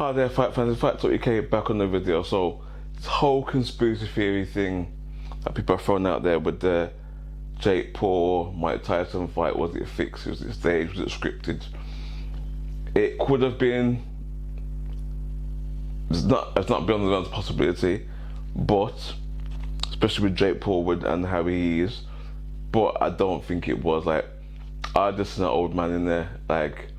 Oh, there, fight fans. In fact, okay, back on the video. So, this whole conspiracy theory thing that people are throwing out there with the Jake Paul, Mike Tyson fight, was it fixed? Was it staged? Was it scripted? It could have been. It's not beyond the realms of possibility, but especially with Jake Paul and how he is. But I don't think it was. Like, I just seen an old man in there. Like,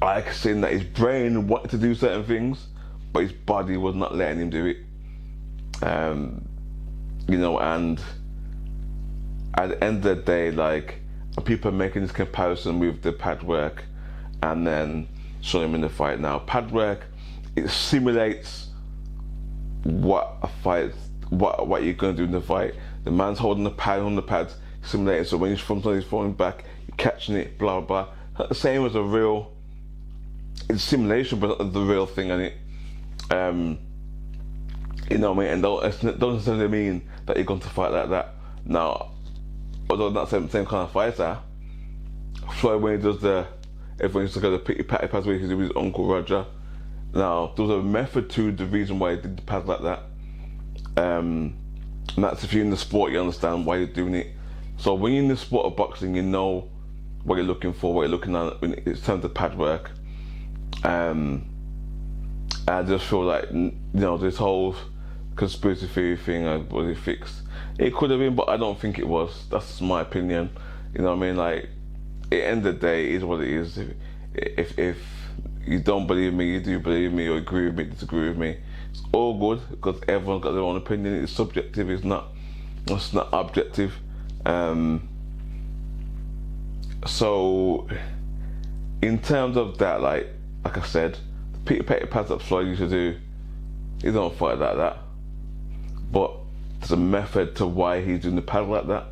I could see that his brain wanted to do certain things, but his body was not letting him do it. You know, and at the end of the day, like, people are making this comparison with the pad work and then showing him in the fight. Now, pad work, it simulates what a fight, what you're going to do in the fight. The man's holding the pad, simulating. So when he's falling back, you're catching it, blah blah. Not the same as a real. It's simulation, but not the real thing, and it. You know what I mean? And don't necessarily mean that you're going to fight like that. Now, although not the same kind of fighter, Floyd, when he does everyone used to go to pick your patty pads with his uncle Roger. Now, there was a method to the reason why he did the pads like that. And that's if you're in the sport, you understand why you're doing it. So when you're in the sport of boxing, you know what you're looking for, what you're looking at when it's time to pad work. I just feel like, you know, this whole conspiracy theory thing, was it fixed? It could have been, but I don't think it was. That's my opinion. You know what I mean? Like, at the end of the day, it is what it is. If you don't believe me, you do believe me, or agree with me, disagree with me, it's all good, because everyone's got their own opinion. It's subjective, it's not objective. So in terms of that, like I said, the Peter Petty pads that Floyd used to do, he don't fight like that. But there's a method to why he's doing the pad like that.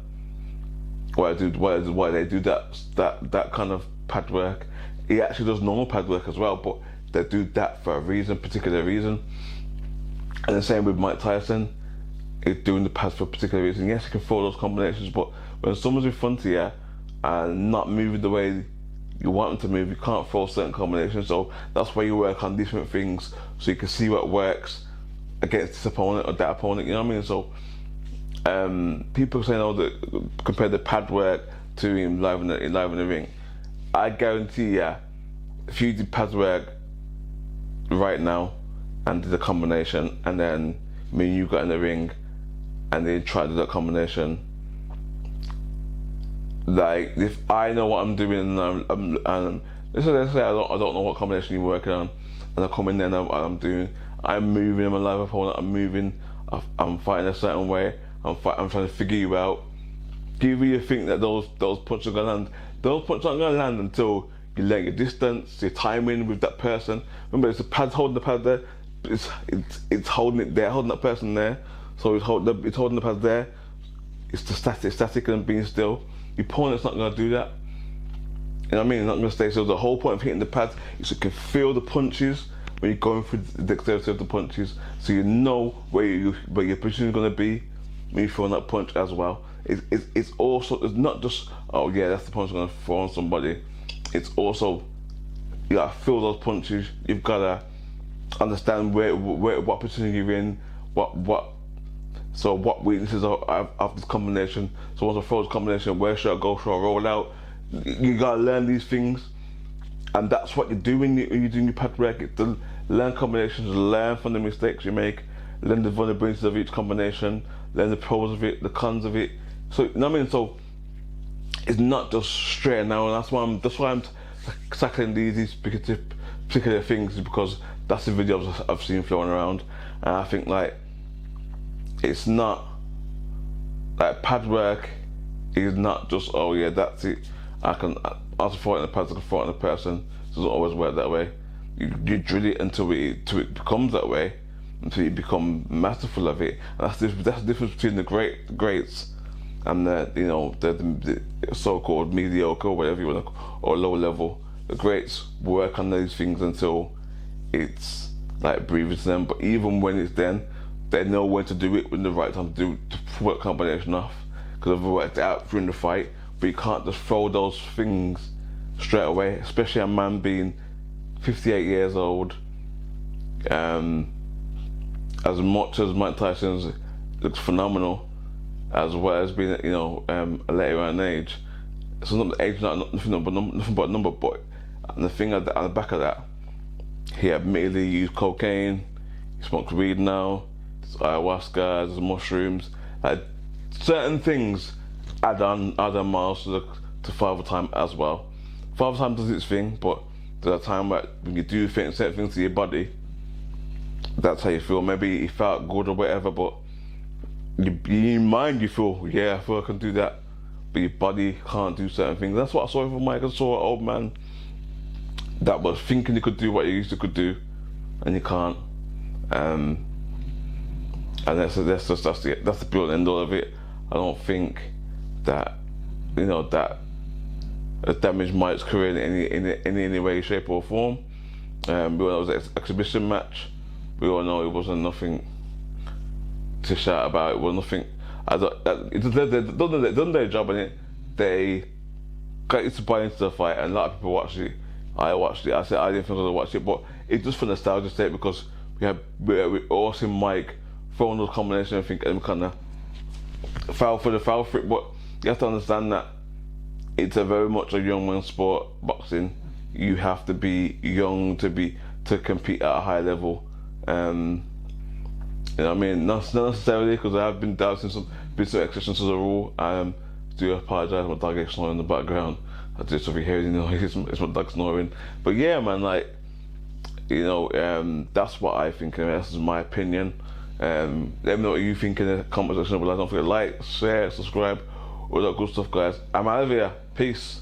Why they do that kind of pad work. He actually does normal pad work as well, but they do that for a reason, particular reason. And the same with Mike Tyson, he's doing the pads for a particular reason. Yes, he can throw those combinations, but when someone's in front of you and not moving the way you want them to move, you can't throw certain combinations. So that's why you work on different things, so you can see what works against this opponent or that opponent, you know what I mean? So people saying, oh, compare the pad work to him live in the ring. I guarantee you, if you did pad work right now and did a combination, and then me and you got in the ring and they tried to do that combination, like, if I know what I'm doing and let's say I don't know what combination you're working on, and I come in there and I'm moving, I'm a live opponent, I'm moving, I'm fighting a certain way, I'm trying to figure you out. Do you really think that those punches are gonna land? Those punches aren't gonna land until you let your distance, your timing with that person. Remember, it's the pad holding the pad there. It's holding it there, holding that person there. So it's holding the pad there. It's static and being still. Your opponent's not gonna do that. You know what I mean? It's not gonna stay. So the whole point of hitting the pads is you can feel the punches when you're going through the dexterity of the punches, so you know where your position is gonna be when you're throwing that punch as well. It's also, it's not just, oh yeah, that's the punch I'm gonna throw on somebody. It's also, you gotta feel those punches. You've gotta understand what position you're in, what weaknesses of this combination. So once I throw this combination, where should I go? Should I roll out? You gotta learn these things, and that's what you're doing when you're doing your pad work. It's to learn combinations, learn from the mistakes you make, learn the vulnerabilities of each combination, learn the pros of it, the cons of it. So, you know what I mean? So it's not just straight now, and that's why I'm tackling these particular things, because that's the videos I've seen flowing around, and I think, like, it's not like pad work is not just, oh yeah, that's it. I can throw it in the pads, I can throw it in a person. It doesn't always work that way. You drill it until it becomes that way, until you become masterful of it. And that's the difference between the greats and the so-called mediocre, or whatever you want to, or low level. The greats work on these things until it's like breathing to them. But even when it's then, they know when to do it, when the right time to work combination off, because they've worked it out during the fight. But you can't just throw those things straight away, especially a man being 58 years old. As much as Mike Tyson looks phenomenal, as well as being, a later on age, it's not the age, nothing but a number. But the thing at the back of that, he admittedly used cocaine, he smokes weed now, there's ayahuasca, there's mushrooms, like certain things add on miles to Father Time as well. Father Time does its thing, but there's a time where when you do certain things to your body, that's how you feel. Maybe you felt good or whatever, but your mind, you feel, yeah, I feel I can do that, but your body can't do certain things. That's what I saw with Mike. I saw an old man that was thinking he could do what he used to could do, and he can't. And that's the be all and end all of it. I don't think that that damaged Mike's career in any way, shape or form. We all know it was an exhibition match. We all know it wasn't nothing to shout about. It was nothing. They done their job in it. They got you to buy into the fight, and a lot of people watched it. I watched it. I said I didn't think I was gonna watch it, but it's just for nostalgia's sake, because we all seen Mike throwing those combinations and kind of foul for it. But you have to understand that it's a very much a young man's sport, boxing. You have to be young to compete at a high level. Not necessarily, because I have been down since some exceptions to the rule. I do apologise, my dog is snoring in the background. I just over here, it's my dog snoring. But yeah, man, that's what I think. This is my opinion. Let me know what you think in the comment section below. Don't forget to like, share, subscribe, all that good stuff, guys. I'm out of here. Peace.